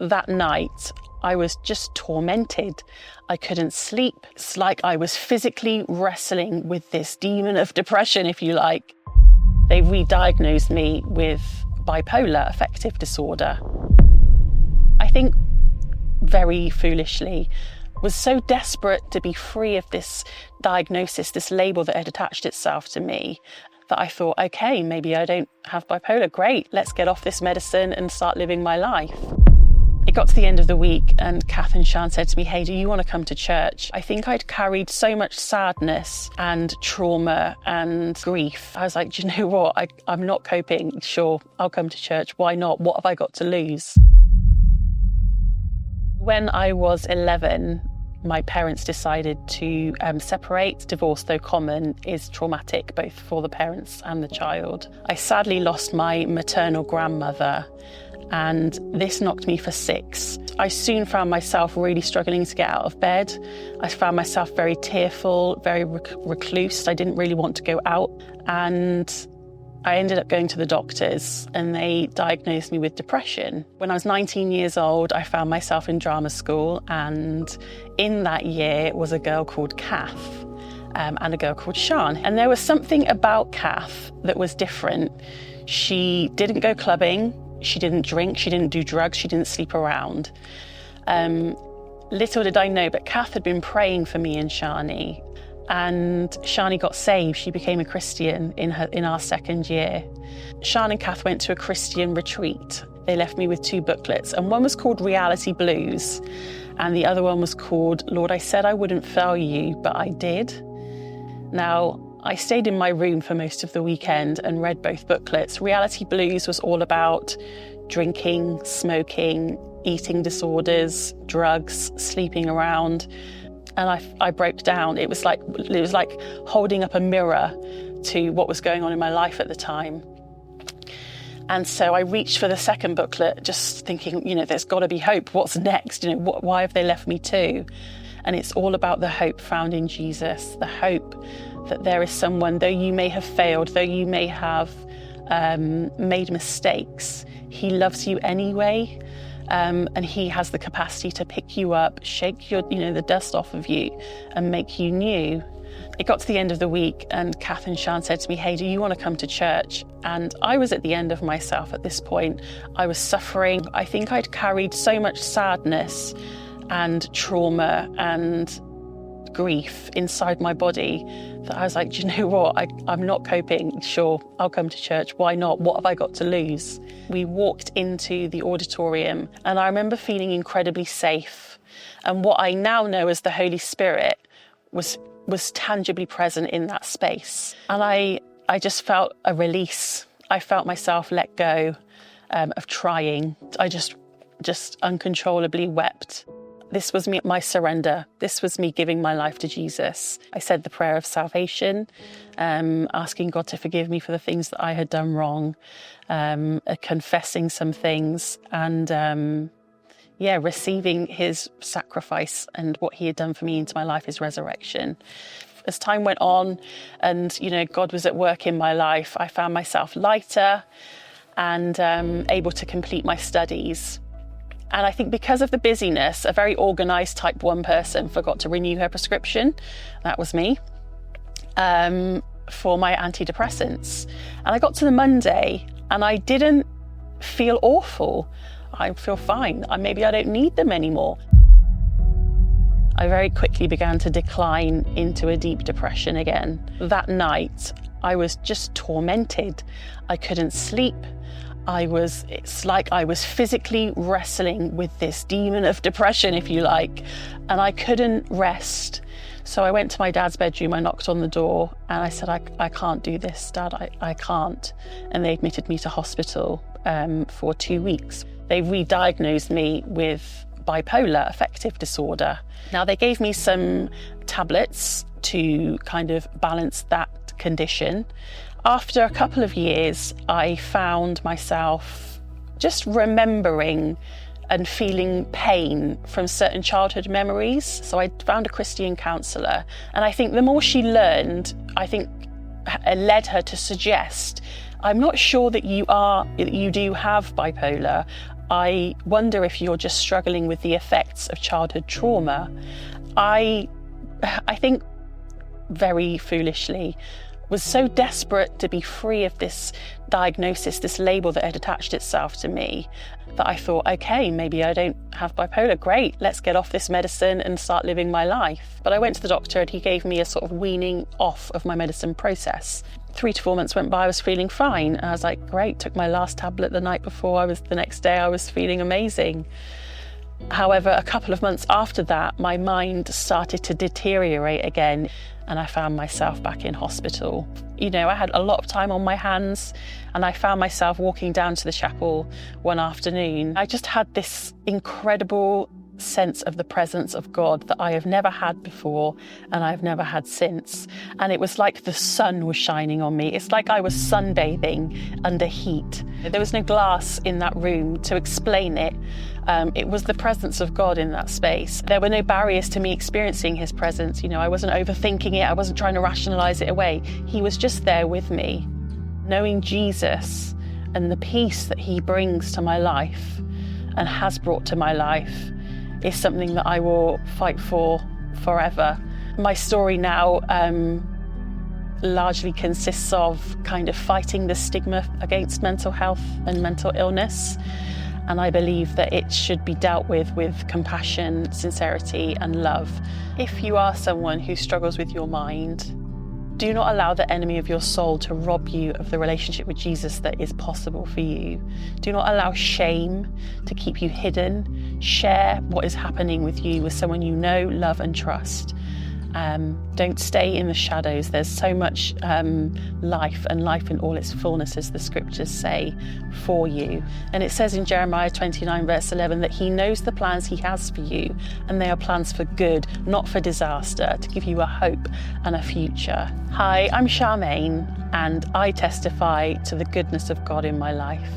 That night, I was just tormented. I couldn't sleep. It's like I was physically wrestling with this demon of depression, if you like. They re-diagnosed me with bipolar affective disorder. I think very foolishly, was so desperate to be free of this diagnosis, this label that had attached itself to me, that I thought, okay, maybe I don't have bipolar. Great, let's get off this medicine and start living my life. It got to the end of the week and Kath and Sian said to me, hey, do you want to come to church? I think I'd carried so much sadness and trauma and grief. I was like, do you know what? I'm not coping. Sure, I'll come to church. Why not? What have I got to lose? When I was 11, my parents decided to separate. Divorce, though common, is traumatic both for the parents and the child. I sadly lost my maternal grandmother, and this knocked me for 6. I soon found myself really struggling to get out of bed. I found myself very tearful, very recluse. I didn't really want to go out, and I ended up going to the doctors and they diagnosed me with depression. When I was 19 years old, I found myself in drama school, and in that year was a girl called Kath and a girl called Sian. And there was something about Kath that was different. She didn't go clubbing, she didn't drink, she didn't do drugs, she didn't sleep around. Little did I know, but Kath had been praying for me and Shani. And Shani got saved. She became a Christian in our second year. Sian and Kath went to a Christian retreat. They left me with 2 booklets, and one was called Reality Blues, and the other one was called Lord, I Said I Wouldn't Fail You, But I Did. Now, I stayed in my room for most of the weekend and read both booklets. Reality Blues was all about drinking, smoking, eating disorders, drugs, sleeping around. And I broke down. It was like holding up a mirror to what was going on in my life at the time. And so I reached for the second booklet, just thinking, there's got to be hope. What's next? Why have they left me too? And it's all about the hope found in Jesus, the hope that there is someone, though you may have failed, though you may have made mistakes, he loves you anyway. And he has the capacity to pick you up, shake the dust off of you and make you new. It got to the end of the week and Kath and Sian said to me, hey, do you want to come to church? And I was at the end of myself at this point. I was suffering. I think I'd carried so much sadness and trauma and grief inside my body that I was like, do you know what? I'm not coping. Sure, I'll come to church. Why not? What have I got to lose? We walked into the auditorium and I remember feeling incredibly safe. And what I now know as the Holy Spirit was tangibly present in that space. And I just felt a release. I felt myself let go of trying. I just uncontrollably wept. This was my surrender. This was me giving my life to Jesus. I said the prayer of salvation, asking God to forgive me for the things that I had done wrong, confessing some things, and receiving his sacrifice and what he had done for me into my life, his resurrection. As time went on and, God was at work in my life, I found myself lighter and able to complete my studies. And I think because of the busyness, a very organised type 1 person forgot to renew her prescription. That was me, for my antidepressants. And I got to the Monday and I didn't feel awful. I feel fine. Maybe I don't need them anymore. I very quickly began to decline into a deep depression again. That night, I was just tormented. I couldn't sleep. It's like I was physically wrestling with this demon of depression, if you like, and I couldn't rest. So I went to my dad's bedroom, I knocked on the door and I said, I can't do this, Dad, I can't. And they admitted me to hospital for 2 weeks. They re-diagnosed me with bipolar affective disorder. Now they gave me some tablets to kind of balance that condition. After a couple of years, I found myself just remembering and feeling pain from certain childhood memories. So I found a Christian counsellor, and I think the more she learned, I think led her to suggest, I'm not sure that you do have bipolar. I wonder if you're just struggling with the effects of childhood trauma. I think very foolishly was so desperate to be free of this diagnosis, this label that had attached itself to me, that I thought, okay, maybe I don't have bipolar. Great, let's get off this medicine and start living my life. But I went to the doctor and he gave me a sort of weaning off of my medicine process. 3 to 4 months went by, I was feeling fine. I was like, great, took my last tablet the night before. The next day I was feeling amazing. However, a couple of months after that, my mind started to deteriorate again and I found myself back in hospital. You know, I had a lot of time on my hands and I found myself walking down to the chapel one afternoon. I just had this incredible sense of the presence of God that I have never had before and I've never had since. And it was like the sun was shining on me. It's like I was sunbathing under heat. There was no glass in that room to explain it. It was the presence of God in that space. There were no barriers to me experiencing his presence. You know, I wasn't overthinking it. I wasn't trying to rationalize it away. He was just there with me. Knowing Jesus and the peace that he brings to my life and has brought to my life is something that I will fight for forever. My story now largely consists of kind of fighting the stigma against mental health and mental illness. And I believe that it should be dealt with compassion, sincerity, and love. If you are someone who struggles with your mind, do not allow the enemy of your soul to rob you of the relationship with Jesus that is possible for you. Do not allow shame to keep you hidden. Share what is happening with you with someone you know, love, and trust. Don't stay in the shadows. There's so much life and life in all its fullness, as the scriptures say, for you. And it says in Jeremiah 29 verse 11 that he knows the plans he has for you, and they are plans for good, not for disaster, to give you a hope and a future. Hi, I'm Charmain, and I testify to the goodness of God in my life.